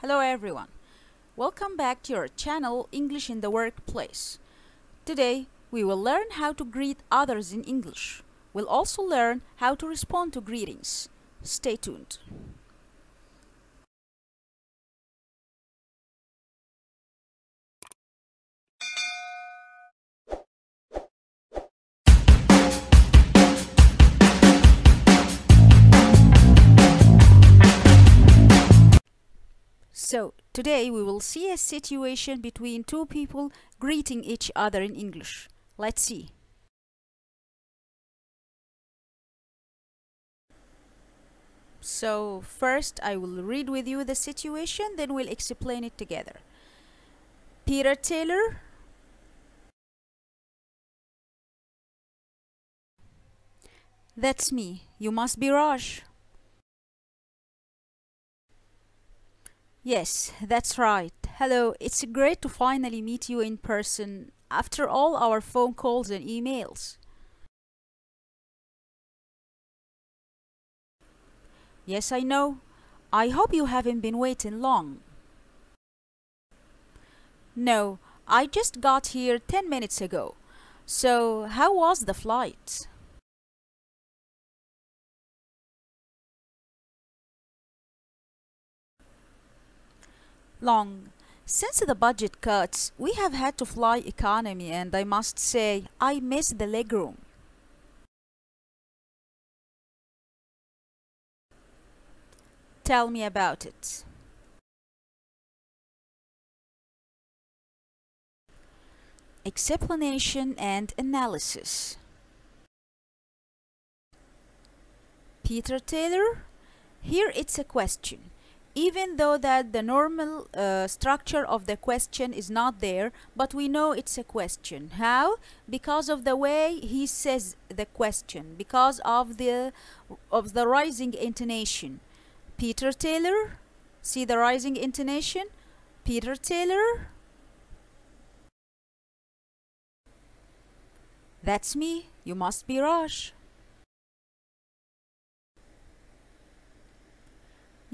Hello everyone. Welcome back to your channel English in the Workplace. Today we will learn how to greet others in English. We'll also learn how to respond to greetings. Stay tuned. So, today we will see a situation between two people greeting each other in English. Let's see. So, first I will read with you the situation, then we'll explain it together. Peter Taylor. That's me. You must be Raj. Yes, that's right. Hello, it's great to finally meet you in person after all our phone calls and emails. Yes, I know. I hope you haven't been waiting long. No, I just got here 10 minutes ago. So, how was the flight? Long. Since the budget cuts, we have had to fly economy, and I must say, I miss the legroom. Tell me about it. Explanation and analysis. Peter Taylor? Here it's a question. Even though that the normal structure of the question is not there, but we know it's a question. How? Because of the way he says the question, because of the rising intonation. Peter Taylor? See the rising intonation? Peter Taylor? That's me. You must be Raj.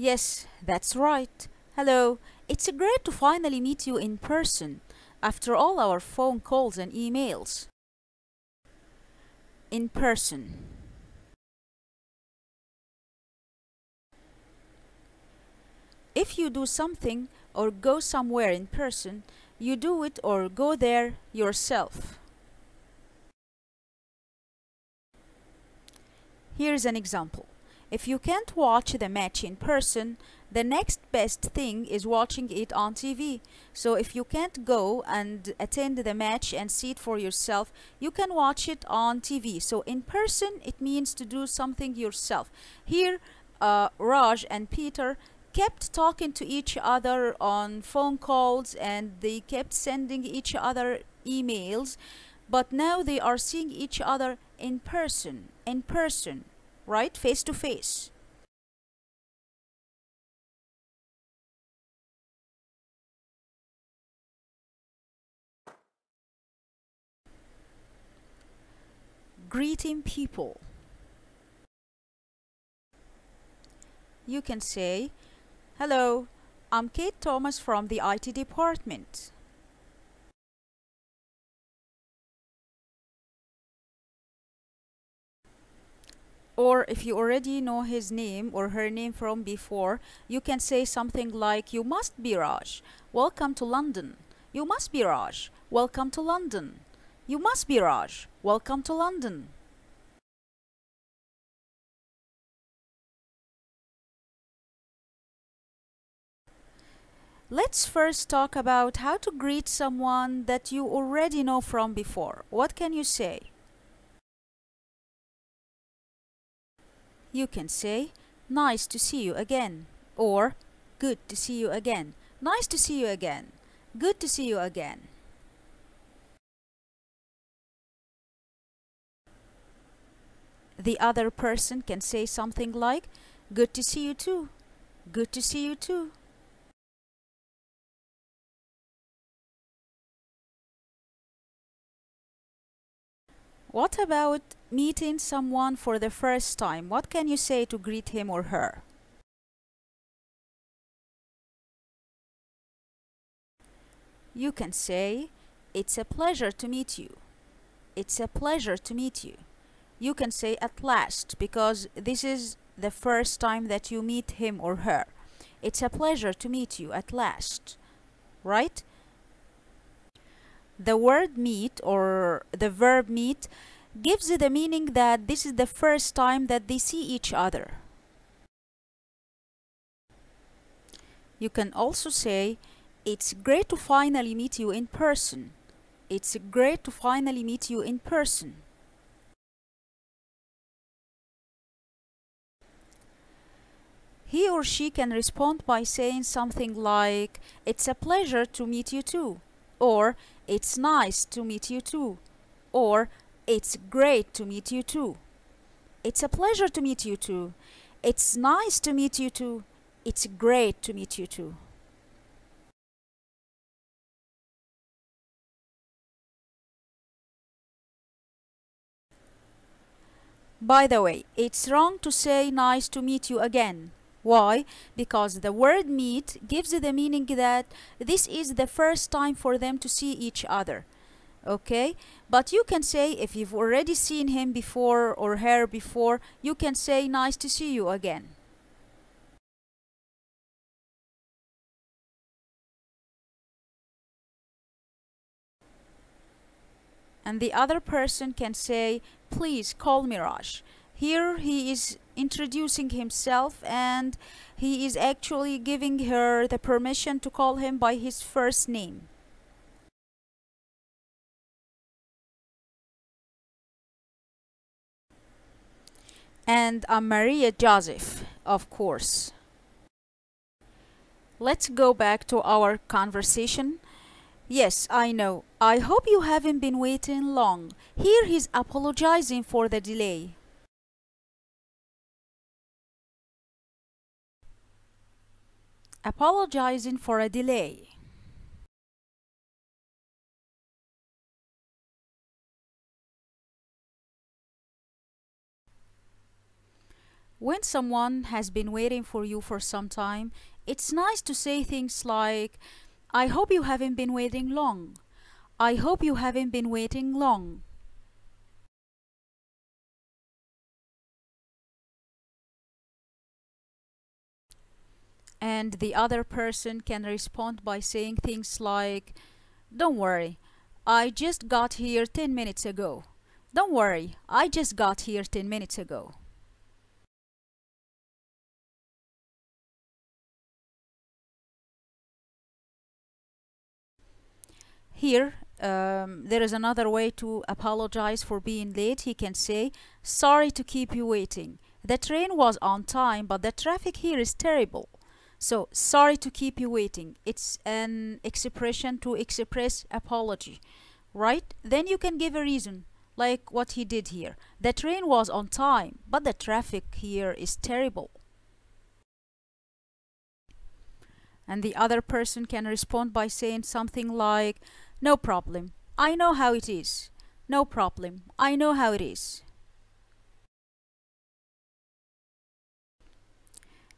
Yes, that's right. Hello. It's great to finally meet you in person after all our phone calls and emails. In person. If you do something or go somewhere in person, you do it or go there yourself. Here's an example. If you can't watch the match in person, the next best thing is watching it on TV. So if you can't go and attend the match and see it for yourself, you can watch it on TV. So in person, it means to do something yourself. Here, Raj and Peter kept talking to each other on phone calls, and they kept sending each other emails, but now they are seeing each other in person, right? Face to face. Greeting people. You can say, hello, I'm Kate Thomas from the IT department. Or if you already know his name or her name from before, you can say something like, you must be Raj. Welcome to London. You must be Raj. Welcome to London. You must be Raj. Welcome to London. Let's first talk about how to greet someone that you already know from before. What can you say? You can say, nice to see you again, or good to see you again, nice to see you again, good to see you again. The other person can say something like, good to see you too, good to see you too. What about meeting someone for the first time? What can you say to greet him or her? You can say, it's a pleasure to meet you. It's a pleasure to meet you. You can say at last because this is the first time that you meet him or her. It's a pleasure to meet you at last, right? The word meet or the verb meet gives it the meaning that this is the first time that they see each other. You can also say, it's great to finally meet you in person. It's great to finally meet you in person. He or she can respond by saying something like, it's a pleasure to meet you too, or it's nice to meet you too, or it's great to meet you too. It's a pleasure to meet you too. It's nice to meet you too. It's great to meet you too. By the way, it's wrong to say nice to meet you again. Why? Because the word meet gives it the meaning that this is the first time for them to see each other. Okay? But you can say, if you've already seen him before or her before, you can say nice to see you again. And the other person can say, please call me Raj. Here he is introducing himself and he is actually giving her the permission to call him by his first name. And I'm Maria Joseph, of course. Let's go back to our conversation. Yes, I know. I hope you haven't been waiting long. Here he's apologizing for the delay. Apologizing for a delay. When someone has been waiting for you for some time, it's nice to say things like, I hope you haven't been waiting long. I hope you haven't been waiting long. And the other person can respond by saying things like, don't worry, I just got here 10 minutes ago. Don't worry, I just got here 10 minutes ago. Here, there is another way to apologize for being late. He can say, sorry to keep you waiting. The train was on time, but the traffic here is terrible. So, sorry to keep you waiting. It's an expression to express apology, right? Then you can give a reason, like what he did here. The train was on time, but the traffic here is terrible. And the other person can respond by saying something like, no problem, I know how it is. No problem, I know how it is.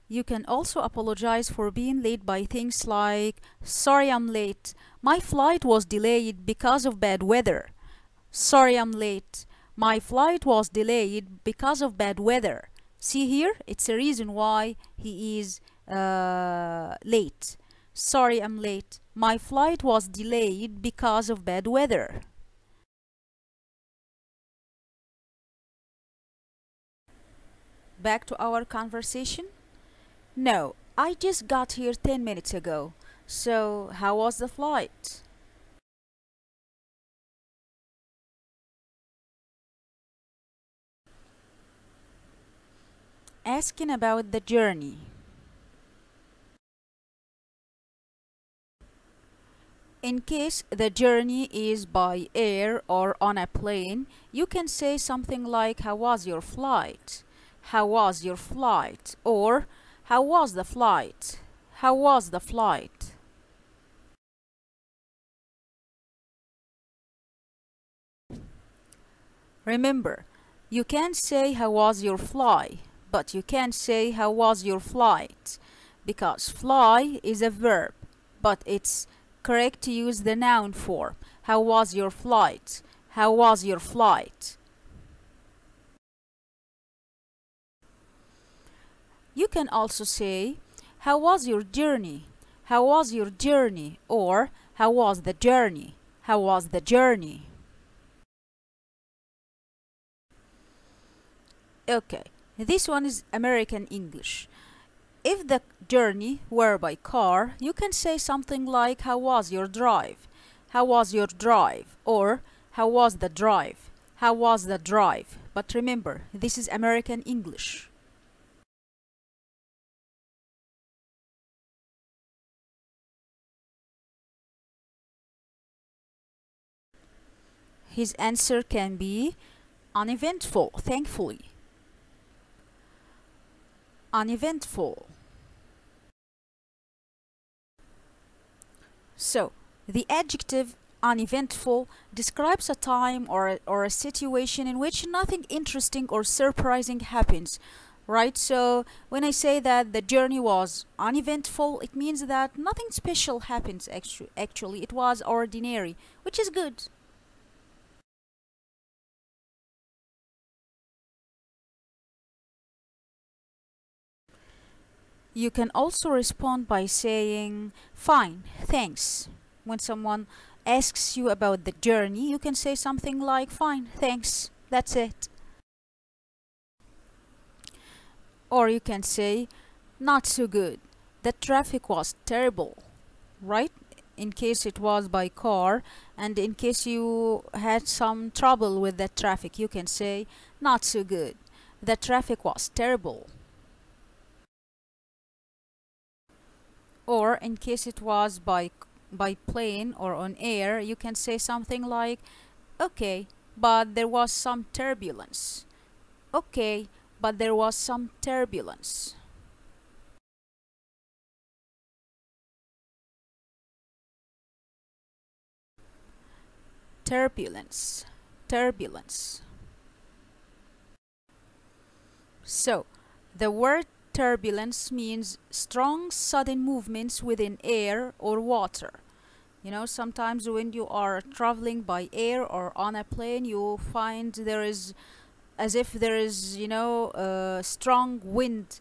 You can also apologize for being late by things like, sorry I'm late. My flight was delayed because of bad weather. Sorry I'm late. My flight was delayed because of bad weather. See here, it's a reason why he is late. Sorry I'm late. My flight was delayed because of bad weather. Back to our conversation. No, I just got here 10 minutes ago. So, how was the flight? Asking about the journey. In case the journey is by air or on a plane, you can say something like, how was your flight? How was your flight? Or, how was the flight? How was the flight? Remember, you can say how was your fly, but you can't say how was your flight, because fly is a verb, but it's correct to use the noun form. How was your flight? How was your flight? You can also say, how was your journey? How was your journey? Or, how was the journey? How was the journey? Okay, this one is American English. If the journey were by car, you can say something like, how was your drive? How was your drive? Or, how was the drive? How was the drive? But remember, this is American English. His answer can be uneventful, thankfully. Uneventful. So, the adjective uneventful describes a time or a situation in which nothing interesting or surprising happens, right? So, when I say that the journey was uneventful, it means that nothing special happens actually. It was ordinary, which is good. You can also respond by saying, fine, thanks. When someone asks you about the journey, you can say something like, fine, thanks, that's it. Or you can say, not so good. The traffic was terrible, right? In case it was by car, and in case you had some trouble with the traffic, you can say, not so good. The traffic was terrible. Or in case it was by plane or on air, you can say something like, okay, but there was some turbulence. Okay, but there was some turbulence. Turbulence. Turbulence. So, the word turbulence means strong sudden movements within air or water. You know, sometimes when you are traveling by air or on a plane, you find there is, as if there is, a strong wind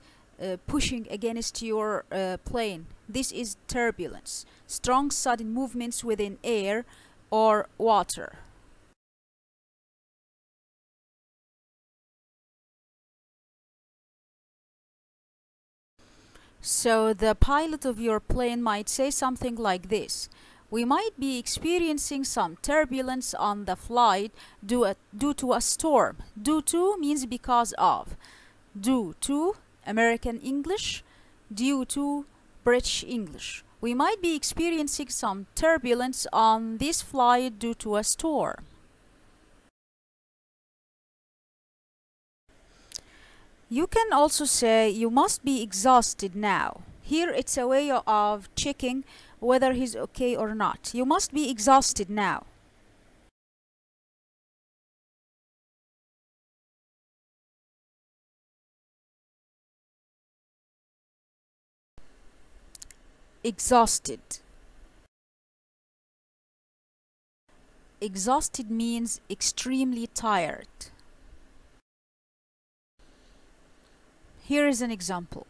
pushing against your plane. This is turbulence. Strong sudden movements within air or water. So the pilot of your plane might say something like this. We might be experiencing some turbulence on the flight due to a storm. Due to means because of. Due to, American English. Due to, British English. We might be experiencing some turbulence on this flight due to a storm. You can also say you must be exhausted now. Here it's a way of checking whether he's okay or not. You must be exhausted now. Exhausted. Exhausted means extremely tired. Here is an example.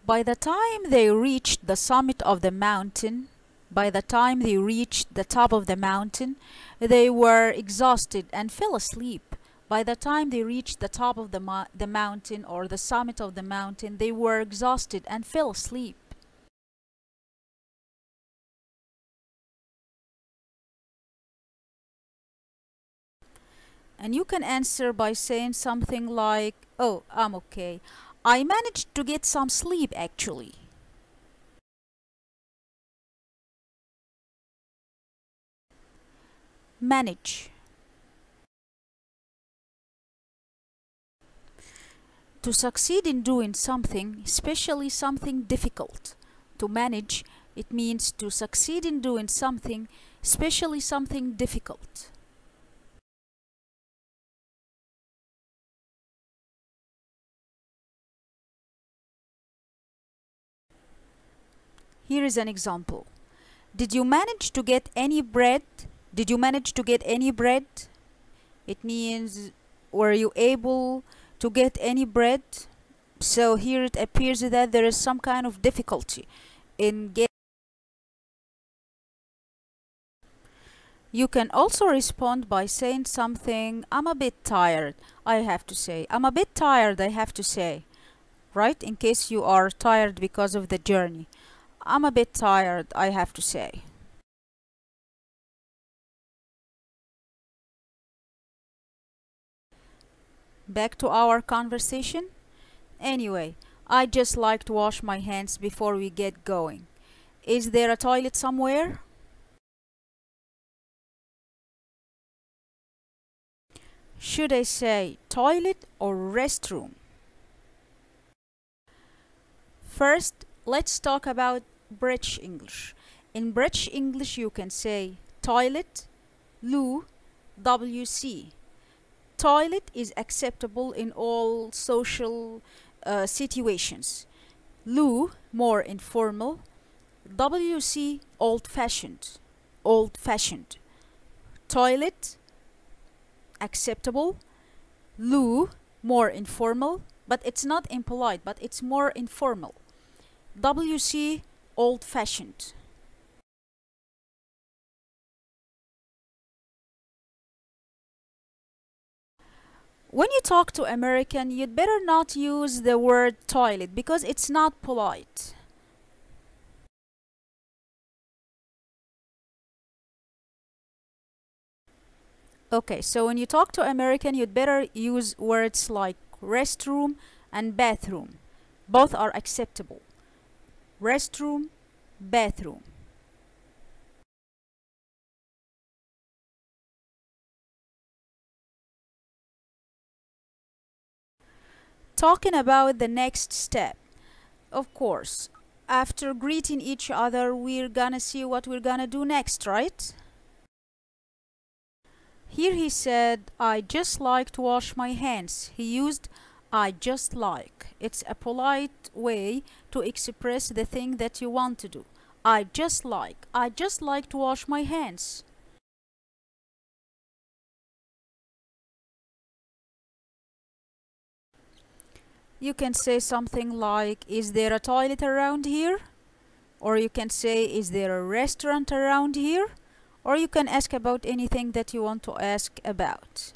By the time they reached the summit of the mountain, by the time they reached the top of the mountain, they were exhausted and fell asleep. By the time they reached the top of the mountain or the summit of the mountain, they were exhausted and fell asleep. And you can answer by saying something like, oh, I'm okay. I managed to get some sleep actually. Manage. To succeed in doing something, especially something difficult. To manage, it means to succeed in doing something, especially something difficult. Here is an example. Did you manage to get any bread? Did you manage to get any bread? It means, were you able to get any bread? So here it appears that there is some kind of difficulty in getting. You can also respond by saying something, I'm a bit tired, I have to say. I'm a bit tired, I have to say. Right? In case you are tired because of the journey. I'm a bit tired, I have to say. Back to our conversation. Anyway, I just like to wash my hands before we get going. Is there a toilet somewhere? Should I say toilet or restroom? First, let's talk about British English. In British English, you can say toilet, loo, WC. Toilet is acceptable in all social situations. Loo, more informal. WC, old-fashioned. Old-fashioned. Toilet, acceptable. Loo, more informal, but it's not impolite, but it's more informal. WC, old-fashioned. When you talk to American, you'd better not use the word toilet because it's not polite. Okay, so when you talk to American, you'd better use words like restroom and bathroom. Both are acceptable. Restroom, bathroom. Talking about the next step. Of course, after greeting each other, we're gonna see what we're gonna do next, right? Here he said, I just like to wash my hands. He used I just like. It's a polite way to express the thing that you want to do. I just like. I just like to wash my hands. You can say something like, is there a toilet around here? Or you can say, is there a restaurant around here? Or you can ask about anything that you want to ask about.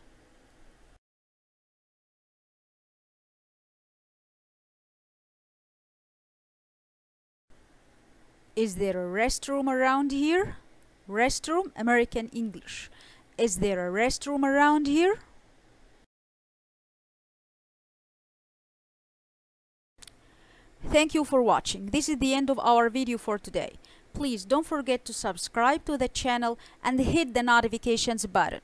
Is there a restroom around here? Restroom, American English. Is there a restroom around here? Thank you for watching. This is the end of our video for today. Please don't forget to subscribe to the channel and hit the notifications button.